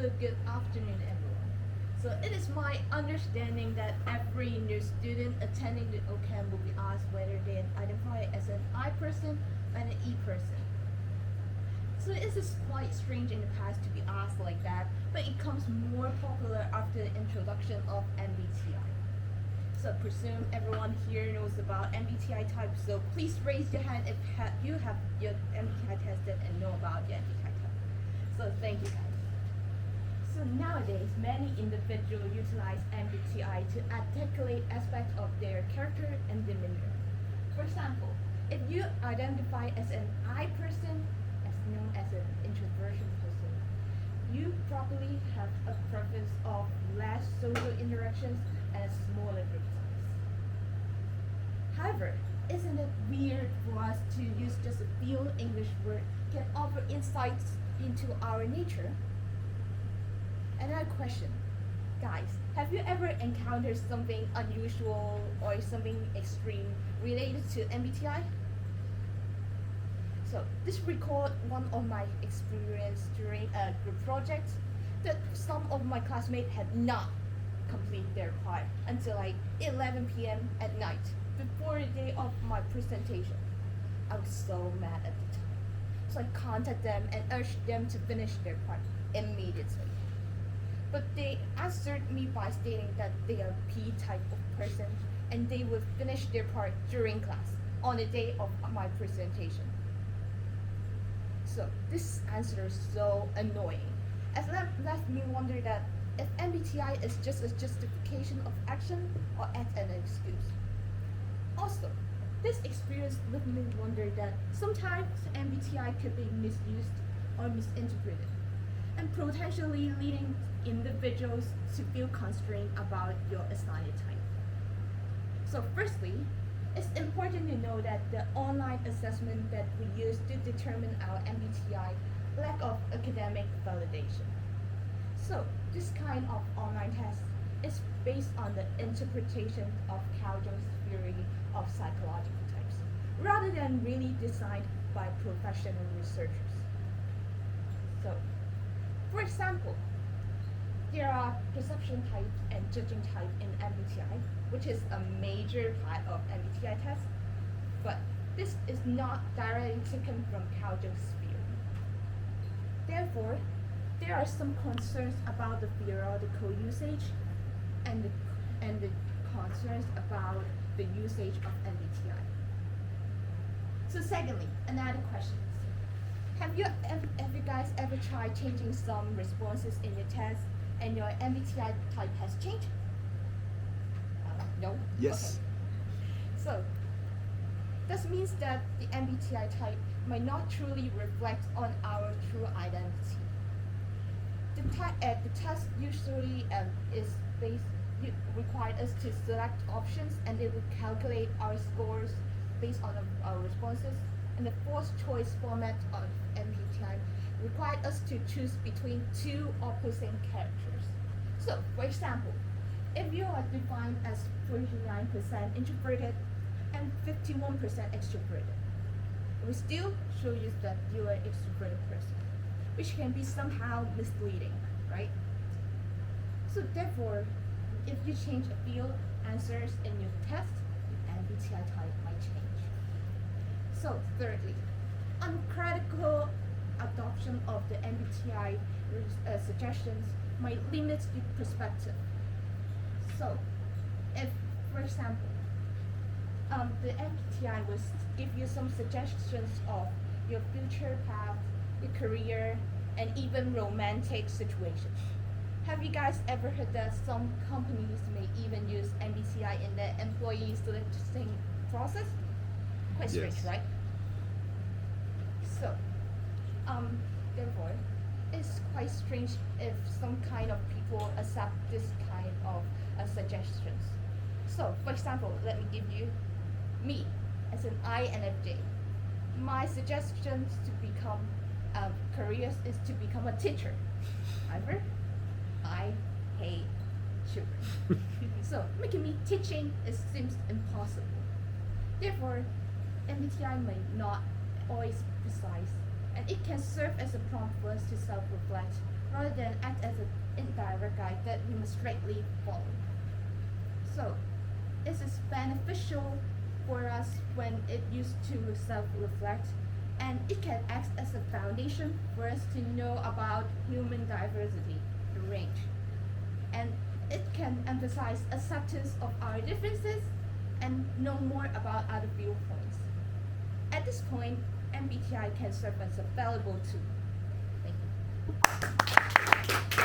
So good afternoon, everyone. So it is my understanding that every new student attending the OCAM will be asked whether they identify as an I person and an E person. So it is quite strange in the past to be asked like that, but it becomes more popular after the introduction of MBTI. So I presume everyone here knows about MBTI types, so please raise your hand if you have your MBTI tested and know about your MBTI type. So thank you guys. So nowadays, many individuals utilize MBTI to articulate aspects of their character and demeanor. For example, if you identify as an I person, as known as an introversion person, you probably have a preference of less social interactions and a smaller group size. However, isn't it weird for us to use just a few English words can offer insights into our nature? Another question. Guys, have you ever encountered something unusual or something extreme related to MBTI? So this record one of my experience during a group project that some of my classmates had not completed their part until like 11 p.m. at night before the day of my presentation. I was so mad at the time. So I contacted them and urged them to finish their part immediately. But they answered me by stating that they are P type of person and they would finish their part during class on the day of my presentation. So this answer is so annoying. It left me wonder that if MBTI is just a justification of action or as an excuse. Also, this experience left me wonder that sometimes MBTI could be misused or misinterpreted, and potentially leading individuals to feel constrained about your assigned type. So firstly, it's important to know that the online assessment that we use to determine our MBTI lack of academic validation. So this kind of online test is based on the interpretation of Carl Jung's theory of psychological types, rather than really designed by professional researchers. So, for example, there are perception type and judging type in MBTI, which is a major part of MBTI test, but this is not directly taken from Carl Jung's theory. Therefore, there are some concerns about the theoretical usage and the concerns about the usage of MBTI. So secondly, another question. Have you guys ever tried changing some responses in your test and your MBTI type has changed? No? Yes. Okay. So, this means that the MBTI type might not truly reflect on our true identity. The test usually require us to select options and it will calculate our scores based on our responses. And the forced choice format of MBTI required us to choose between two opposing characters. So, for example, if you are defined as 49% introverted and 51% extroverted, we still show you that you are an extroverted person, which can be somehow misleading, right? So therefore, if you change a few answers in your test, the MBTI type might change. So thirdly, uncritical adoption of the MBTI suggestions might limit your perspective. So, if, for example, the MBTI will give you some suggestions of your future path, your career, and even romantic situations. Have you guys ever heard that some companies may even use MBTI in their employee selecting process? Quite strange, Yes. right? So, therefore, it's quite strange if some kind of people accept this kind of suggestions. So, for example, let me give you me as an INFJ. My suggestions to become careers is to become a teacher. However, I hate children. So, making me teaching seems impossible. Therefore, MBTI may not always be precise, and it can serve as a prompt for us to self-reflect rather than act as an indirect guide that we must strictly follow. So, it is beneficial for us when it used to self-reflect, and it can act as a foundation for us to know about human diversity, the range. And it can emphasize acceptance of our differences and know more about other viewpoints. At this point, MBTI can serve as a valuable tool. Thank you.